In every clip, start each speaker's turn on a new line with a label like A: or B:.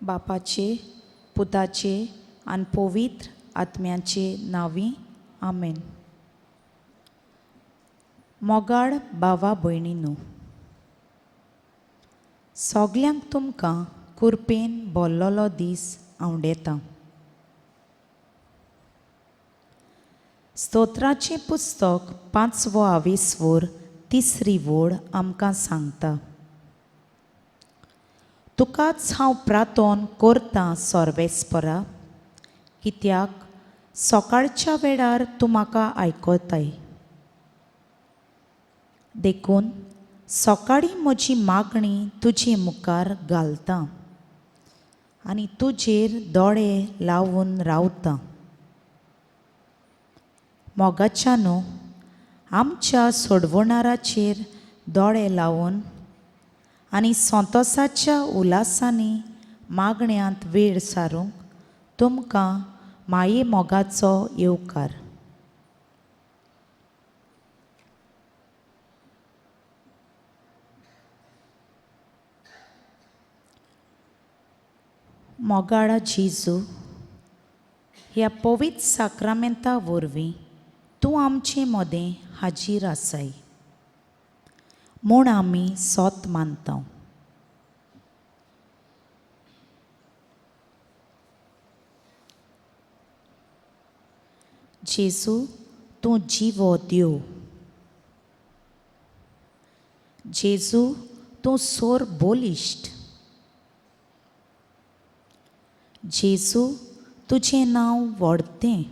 A: बापाचे पुताचे आनी पवित्र आत्म्याचे नांवी आमेन. मोगाळ भावा भयणींनो, सगल्यांक तुमकां कुरपेन भरलोलो दीस आवडेता. स्तोत्राचें पुस्तक 5 3 वोड आमकां सांगता, तुकाच हांव प्रार्थना करतां सर्वेस्परा, कित्याक सकाळच्या वेळार तूं म्हाका आयकताय. देखून सकाळीं म्हजी मागणी तुजे मुखार घालतां आनी तुजेर दोळे लावून रावतां. मोगाच्यानो, आमच्या सोडवणाराचेर दोळे लावून आनी संतोसाच्या उलासांनी मागण्यांत वेळ सारूंक तुमकां माये मोगाचो येवकार. मोगाळा जेजू, ह्या पवित्र साक्रामेंता वरवीं तूं आमचे मदें हाजीर आसाय म्हूण आमी सोत मानता. जेजू, तूं जिवो देव. जेजू, तूं सोर बोलिश्ट. जेजू, तुजें नांव व्हडतें.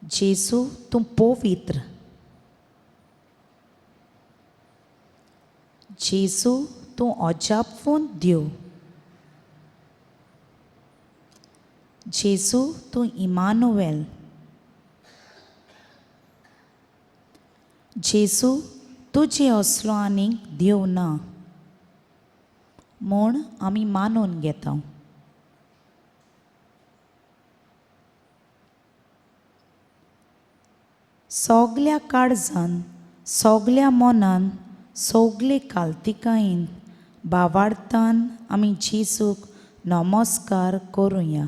A: जेजू, तूं पवित्र. जेजू, तूं अजापून देव. जेजू, तूं इमानुएल. जेजू, तुजे असलो आनीक देव ना म्हूण आमी मानून घेता. सगल्या काळजान, सगल्या मनान, सगले काल्तिकायेन भावार्थान आमी जेजूक नमस्कार करुया.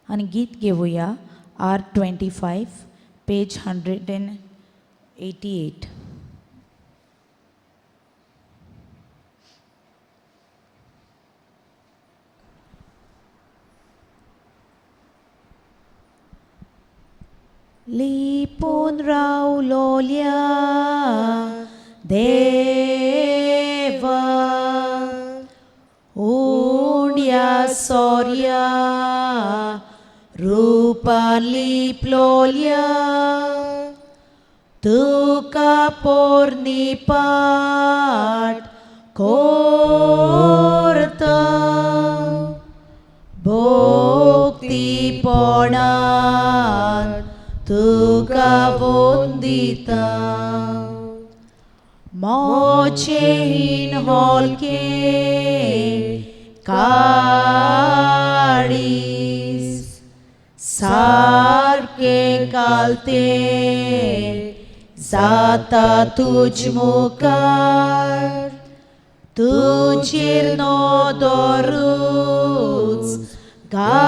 A: आनी गीत घेवया R25 पेज 188. लिपून रावलोल्या देवा, उंड्या सोर्या रूपान लिपलोल्या, तुका पोरनी पाट कोरता. भोक्तीपणान तुका वंदिता. मोचे हीन होलके काळीस, सारके कालते जाता तुज मुखार. तुजेर नदरूच घालून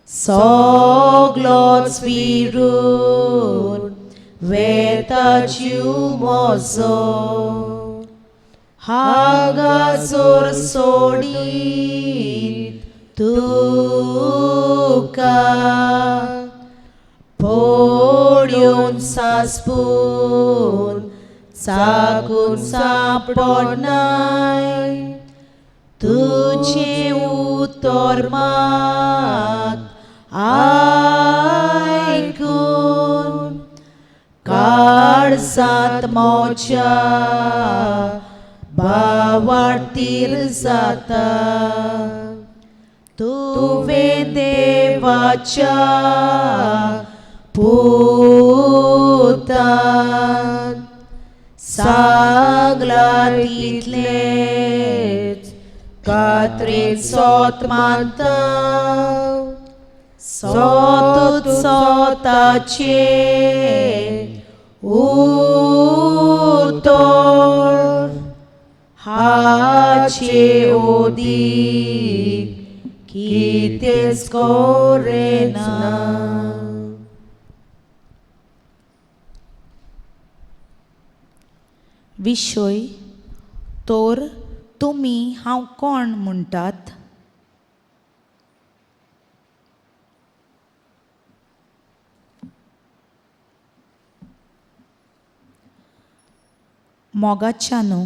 A: सगलोच विरून वेता जीव म्हजो. हागासोर सोडीन तुका पड्योन सासपून चाकून सांपडनाय. तुजे उतर मात आयकून काळजांत म्हज्या
B: भावार्थीर जाता तुवें देवाच्या पुतान सांगला तितलेच कात्रेत सोत मानता सोत सोताचे उतोर हाचे ओदीक कितेंच कोरेना.
A: विशय तोर तुमी हांव कोण म्हणटात? मोगाच्यानो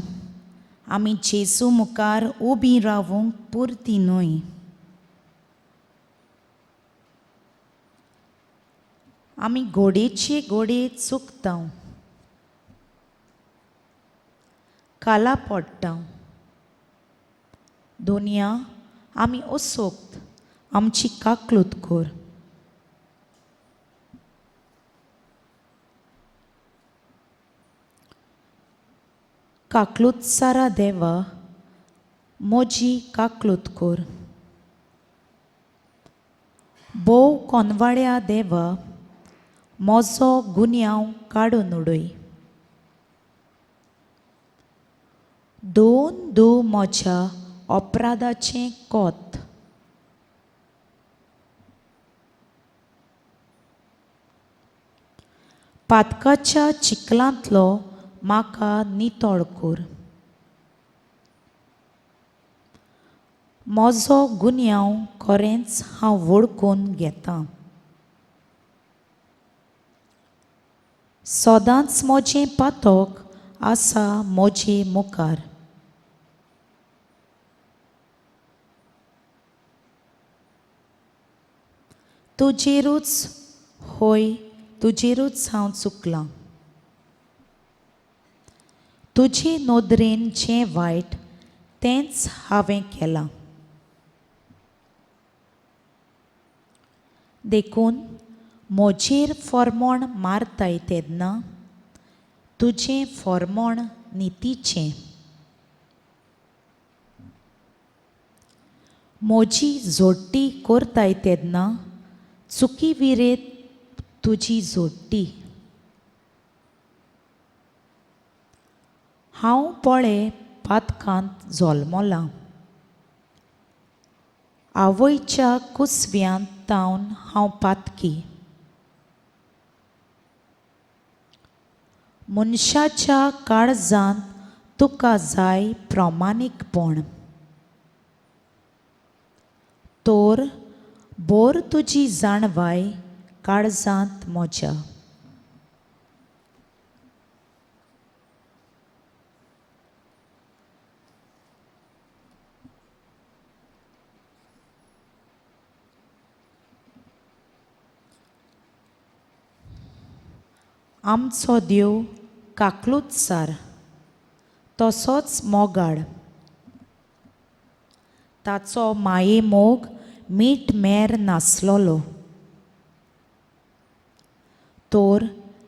A: आमी जेजू मुखार उबीं रावूंक पुरती न्हय. आमी घोडेचे घोडे चुकता, काला पडटा. दोनया आमी ओसोक्त आमची काकलूत कोर. काकलूत सारा देवा मोजी काकलूत कोर. बोव कोनवाड्या देवा मोजो गुन्यांव काडून उडय. दोन दू म्हज्या अपराधाचें कोत. पातकाच्या चिखलांतलो म्हाका नितळ कोर. म्हजो गुन्यांव खरेंच हांव वळखून घेतां. सदांच म्हजें पातक आसा म्हजे मुखार. तुजेरूच होय, तुजेरूच हांव चुकलां. तुजे नोदरेन जें वायट तेंच हांवें केलां. देखून म्हजेर फर्मोण मारताय तेन्ना तुजें फर्मोण नितीचें. म्हजी जोडटी करताय तेन्ना चुकी विरेत तुजी जोडटी. हांव पळय पातकांत जल्मलां. आवयच्या कुसव्यांत तावन हांव पातकी. मनशाच्या काळजांत तुका जाय प्रमाणीकपण. तोर बोर तुजी जाणवाय काळजांत म्हज्या. आमचो देव काकलूतसार तसोच मोगाळ. ताचो माये मोग मीठ मेर नासलोलो. तोर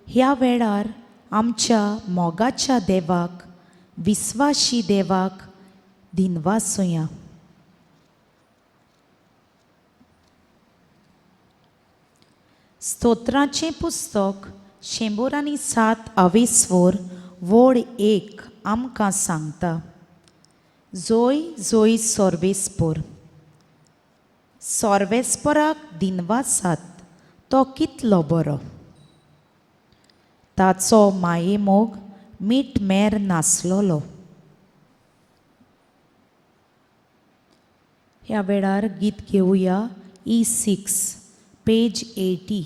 A: ह्या वेळार आमच्या मोगाच्या देवाक विस्वाशी देवाक दिनवासुया. स्तोत्राचें पुस्तक 107 वोड 1 आमकां सांगता. जोय जोय सोर्वेस्पोर. सोर्वेस्पोराक दिनवासात तो कितलो बरो. ताचो माये मोग मीठ मेर नासलोलो. ह्या वेळार गीत घेवया E6 पेज 80.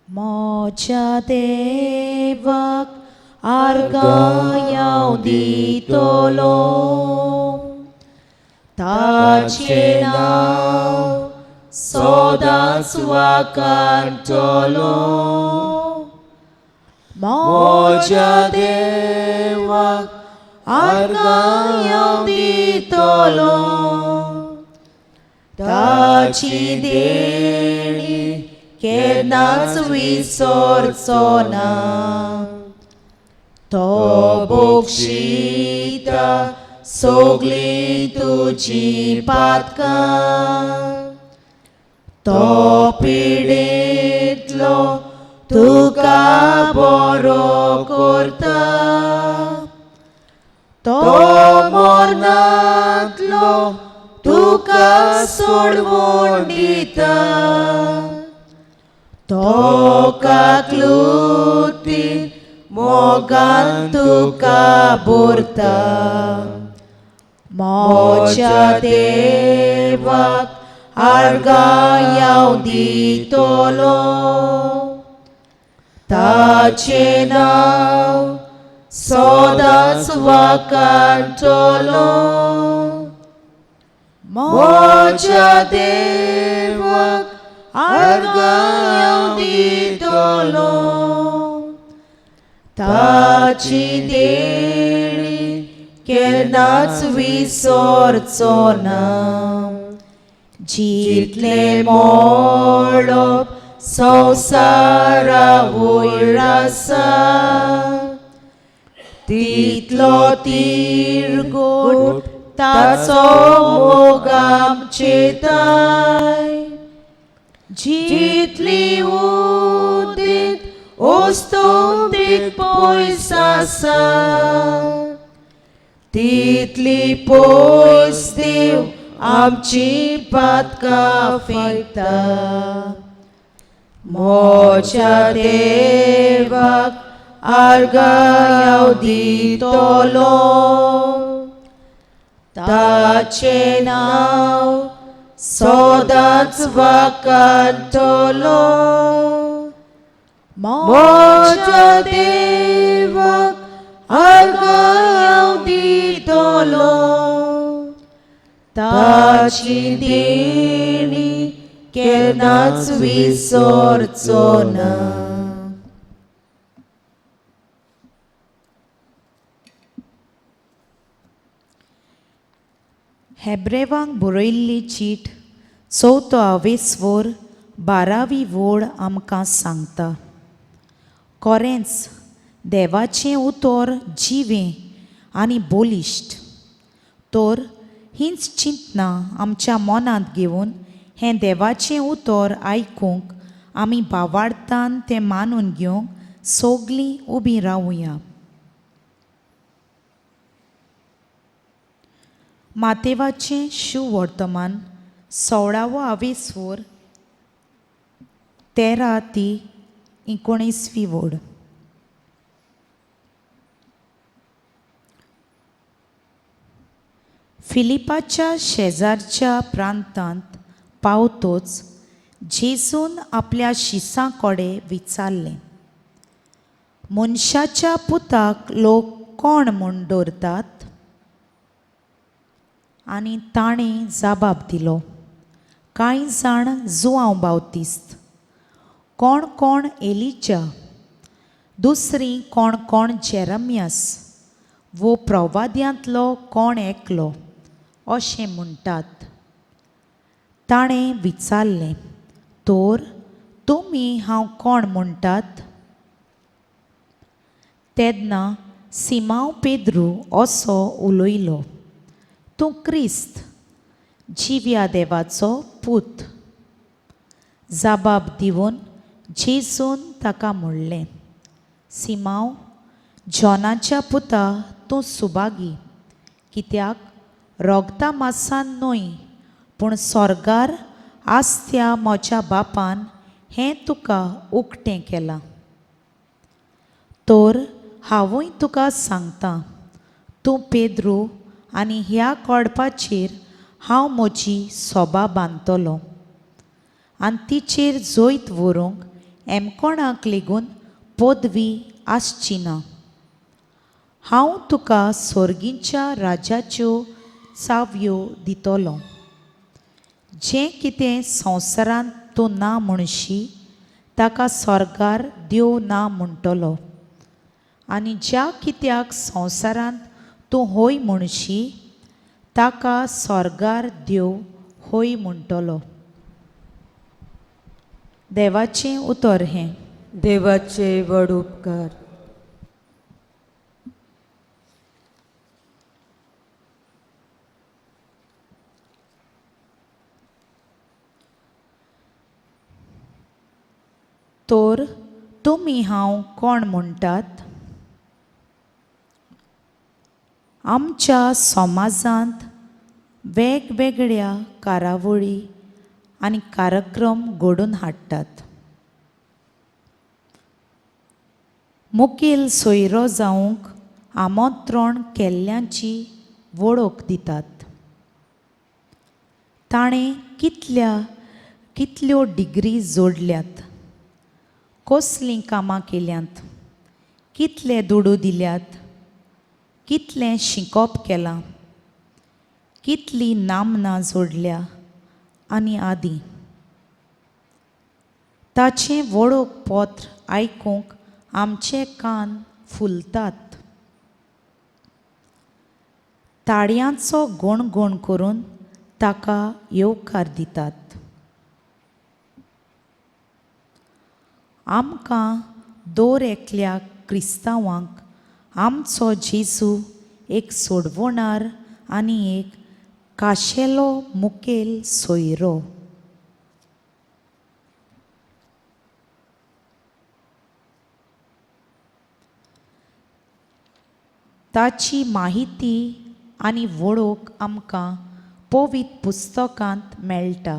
A: मोच्या देवाक आर्गां दितलो ताचें नांव
B: सदांच वाकांतलो म्हज्या देवाक आर्गां दितलो ताची देणी केन्नाच विसरचो ना तो बोक्षिता सगळीं तुजी पातकां तो पिडेंतलो तुका बरो करता तो मरणांतलो तुका सोडवून दिता तो काकलुतीन मोगान तुका भरता म्हज्या देवाक आर्गां दितलो ताचें नांव सदांच वाकांतलो म्हज्या देवाक आर्गां दितलो ताची देणी केन्नाच विसरचो ना जितले मोडप संवसारा वयर आसा तितलो तिरगोट ताचो मोग आमचेताय जितली उदीत ओस्तोंदीक पयस आसा तितली पयस देव आमची पातकां फेकता म्हज्या देवाक आर्गां दितलो ताचें नांव सदांच वाकांतलो म्हज्या देवाक आर्गां दितलो ताची देणी केन्नाच विसरचो ना
A: हेब्रेवांक बरयल्ली चीट 4वे स्वर 12वी वोड आमकां सांगता कोरेंच देवाचें उतर जिवें आनी बोलिश्ट तर हींच चिंतना आमच्या मनांत घेवन हें देवाचें उतर आयकूंक आमी भावार्थान तें मानून घेवंक सगळीं उबीं रावुया मातेवाचें शुभ वर्तमान 16वे स्वर 13 ती 19वी वोड फिलिपाच्या शेजारच्या प्रांतांत पावतोच जेजून आपल्या शिसां कोडे विचारलें मनशाच्या पुताक लोक कोण म्हूण दवरतात आनी ताणें जबाब दिलो कांय जाण जुआंव बावतिस्त कोण कोण एलिजा दुसरीं कोण कोण जेरमियास वो प्रवाद्यांतलो कोण एकलो अशें म्हणटात ताणें विचारलें तर तुमी हांव कोण म्हणटात तेन्ना सिमांव पेद्रू असो उलयलो तूं क्रिस्त जिव्या देवाचो पूत जबाब दिवन जेजून ताका म्हणलें सिमांव जॉनाच्या पुता तूं सुभागी कित्याक रोगता मासान न्हय पूण स्वर्गार आसत्या म्हज्या बापान हें तुका उक्तें केलां तर हांवूय तुका सांगतां तूं पेद्रू आनी ह्या कोडपाचेर हांव म्हजी सोबा बांदतलो आनी तिचेर जोयत व्हरूंक एमकोणाक लेगून पदवी आसची ना हांव तुका सर्गीच्या राज्याच्यो चावयो दितलो जें कितें संवसारांत तूं ना म्हणशी ताका स्वर्गार देव ना म्हणटलो, आनी ज्या कित्याक संवसारांत तूं होय म्हणशी ताका स्वर्गार देव होय म्हणटलो. देवाचें उतर हें.
B: देवाचे व्हड उपकार.
A: तर तुमी हांव कोण म्हणटात? आमच्या समाजांत वेगवेगळ्या कार्यावळी आनी कार्यक्रम घडोवन हाडटात. मुखेल सोयरो जावंक आमंत्रण केल्ल्यांची वळख दितात. ताणें कितल्यो डिग्री जोडल्यात, कसलीं कामां केल्यांत, कितले दुडू दिल्यात, कितलें शिकोप केलां, कितलीं नामनां जोडल्या आनी आदी. ताचें वळख पत्र आयकूंक आमचे कान फुलतात. ताळयांचो गणगण करून ताका येवकार दितात. आमकां दर एकल्या क्रिस्तांवांक आमचो जेजू एक सोडवणार आनी एक खाशेलो मुखेल सोयरो. ताची माहिती आनी वळख आमकां पवित्र पुस्तकांत मेळटा.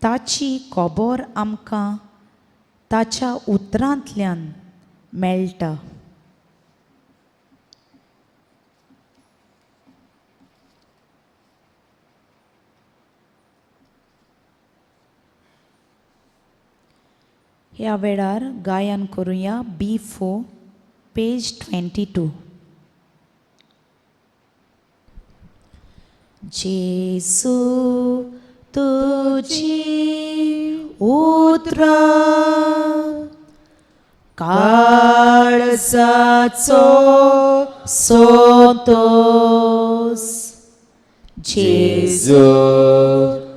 A: ताची खबर आमकां ताच्या उतरांतल्यान मेळटा. ह्या वेळार गायन करुया B4 पेज 22. जेसू तुझी उतरां
B: काळजाचो सोतोस. जेजू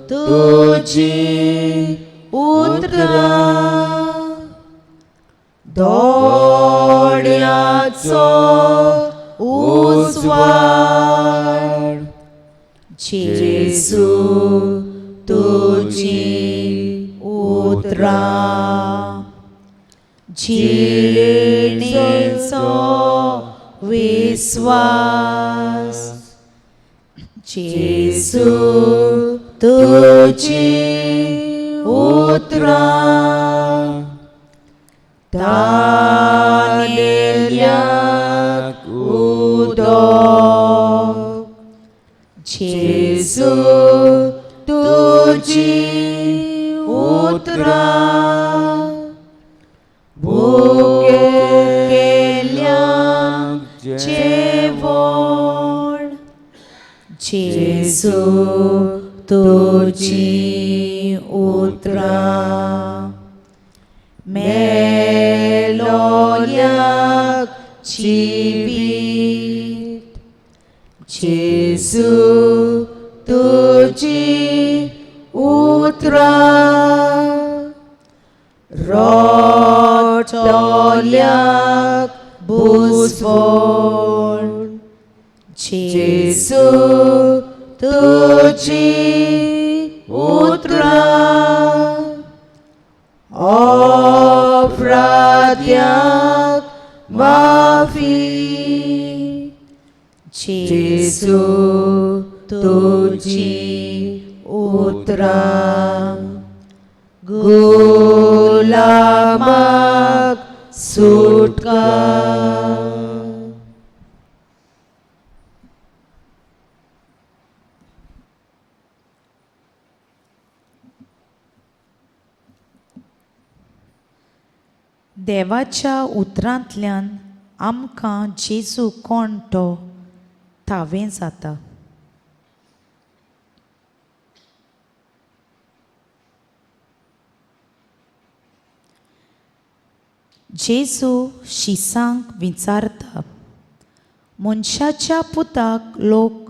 B: तुझी उतरां दोळ्याचो उजवाड. जेजू तुझी उतरां जिणेचो विश्वास. जेजू तुझी उतरां ताणेल्याक उदक. जेजू तुझी उतरां भुकेल्यांक जेवण. जेजू तुझी उतरां मेलोल्यांक जिवीत. जेजू तुझी उतरां रडटोल्यांक बुजवण. जेजू तुझी उतरां अपराध्यांक माफी. जेजू तुझी उतरां गुलामाक सुटका.
A: देवाच्या उतरांतल्यान आमकां जेजू कोण तो थावें जाता. जेजू शिसांक विचारता, मनशाच्या पुताक लोक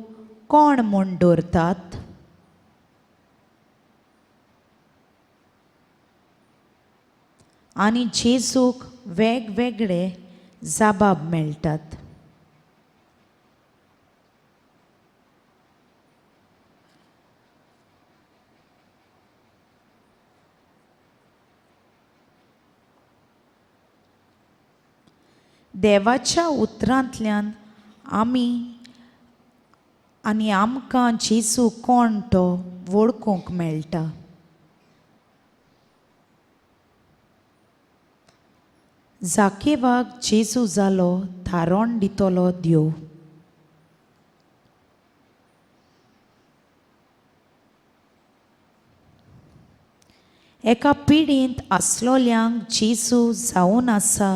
A: कोण म्हूण दवरतात? आनी जेजूक वेगवेगळे जाबाब मेळटात. देवाच्या उतरांतल्यान आमकां जेजू कोण तो वळखूंक मेळटा. जाकेवाक जेजू जालो थारोन दितलो देव. एका पिडींत आसलोल्यांक जेजू जावन आसा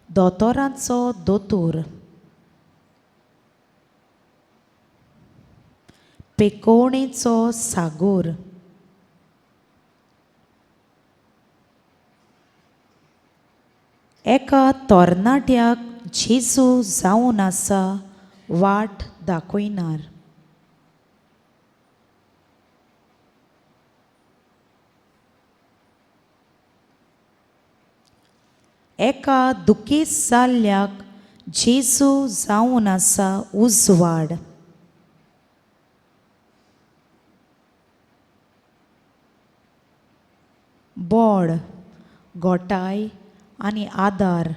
A: दोतोरांचो दोतोर. पेकोवणेचो सागोर. एका तोरणाट्याक जेजू जावन आसा वाट दाखयणार. एका दुखेस्त जाल्ल्याक जेजू जावन आसा उजवाड. बोड, घोटाय आनी आदार.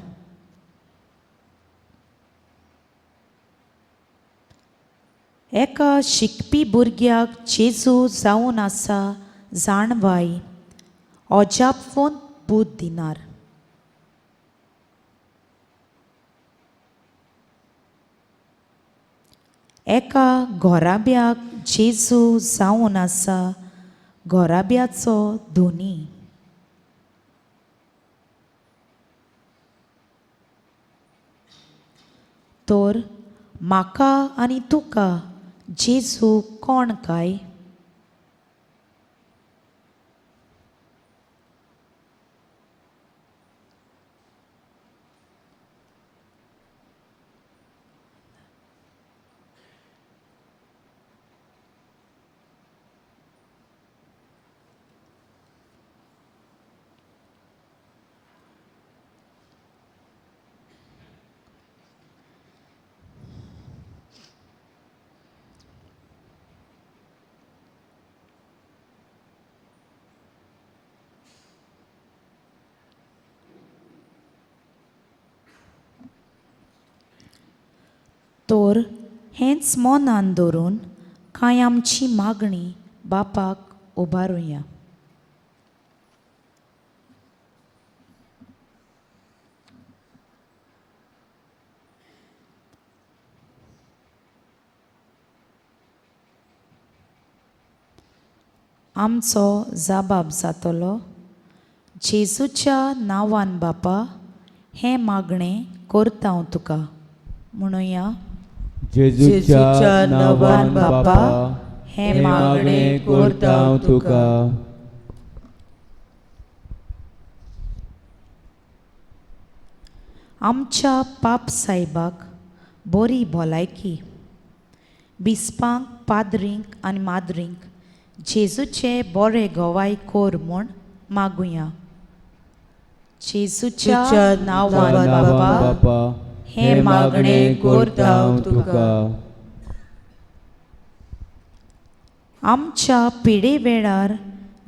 A: एका शिकपी भुरग्याक जेजू जावन आसा जाणवाय, अजापून बूद दिनार. एका घोराब्याक जेजू जावन आसा घोराब्याचो धोनी. तर म्हाका आनी तुका जेजू कोण काय? तर हेंच मोनान दवरून कांय आमची मागणी बापाक उबारुया. आमचो जाबाब जातलो, जेजूच्या नांवान बापा हें मागणें करता हांव तुका. म्हणुया,
B: जेजूच्या नांवान बापा हे मागणें करता हांव तुका.
A: आमच्या पाप साहेबाक बरी भलायकी, बिस्पांक, पाद्रींक आनी माद्रींक जेजूचे बरे गोवाय कोर म्हूण मागुया. जेजूच्या नांवान बापा
B: हे मागणें करता हांव तुका.
A: आमच्या पिडे वेळार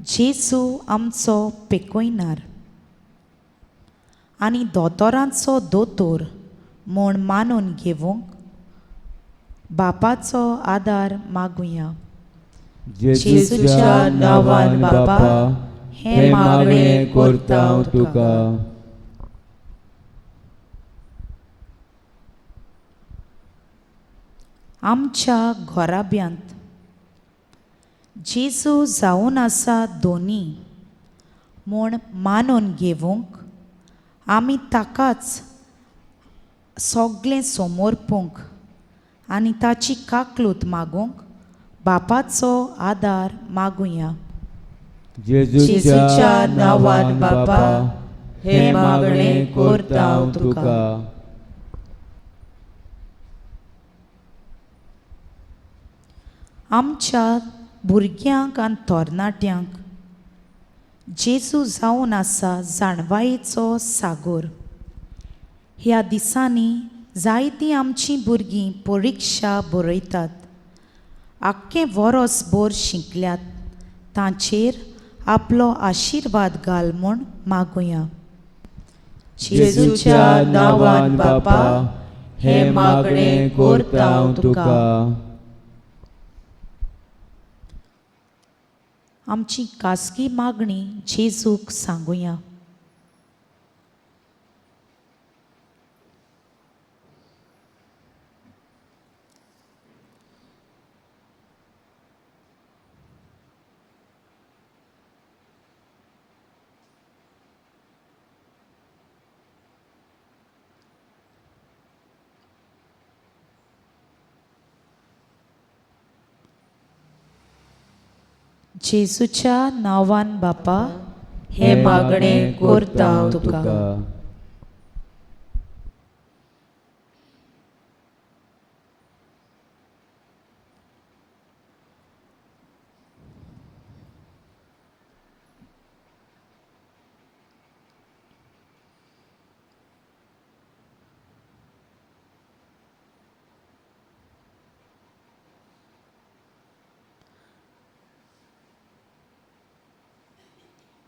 A: जेजू आमचो पेकयनार आनी दोतोरांचो दोतोर म्हूण मानून घेवंक बापाचो आदार मागुया.
B: जेजूच्या नांवान बापा हे मागणें करता हांव तुका.
A: आमच्या घोराब्यांत जेजू जावन आसा दोनी म्हूण मानून घेवंक आमी ताकाच सोगलें समोरपूंक आनी ताची काकलूत मागूंक बापाचो आदार मागुया.
B: जेजूच्या नांवान बापा, हे मागणें करता हांव तुका.
A: आमच्या भुरग्यांक आनी तरणाट्यांक जेजू जावन आसा जाणवायेचो सागोर. ह्या दिसांनी जायतीं आमचीं भुरगीं परिक्षा बरयतात. आख्खें वरसभर शिकल्यात. तांचेर आपलो आशिर्वाद घाल म्हूण मागुया.
B: जेजूच्या नांवान बापा, हे मागणें करता हांव तुका.
A: आमची खासगी मागणी जेजूक सांगुया. जेजूच्या नांवान बापा, हे मागणें करता हांव तुका.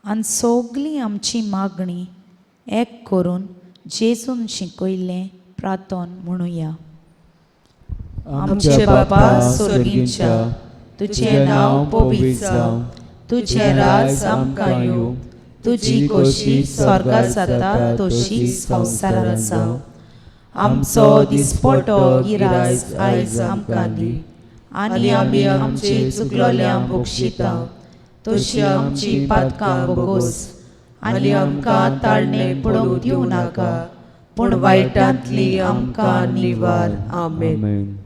A: आनी सोगलीं आमची मागणी एक करून जेजून शिकयल्लें प्रार्थन म्हणुया. आमचे बापा स्वर्गींच्या, तुजें नांव पवित्र जावं, तुजें राज आमकां येवं, तुजी खोशी स्वर्गांत जाता तशी संवसारांत जावं. आमचो दिसपटो गिरायज आयज आमकां दी, आनी आमी आमचे चुकलोल्यांक बक्षिता तशी आमची पातकां बोगोस, आनी आमकां ताळणेक पडूंक दिवं नाका, पूण वायटांतली आमकां निवार. आमेन.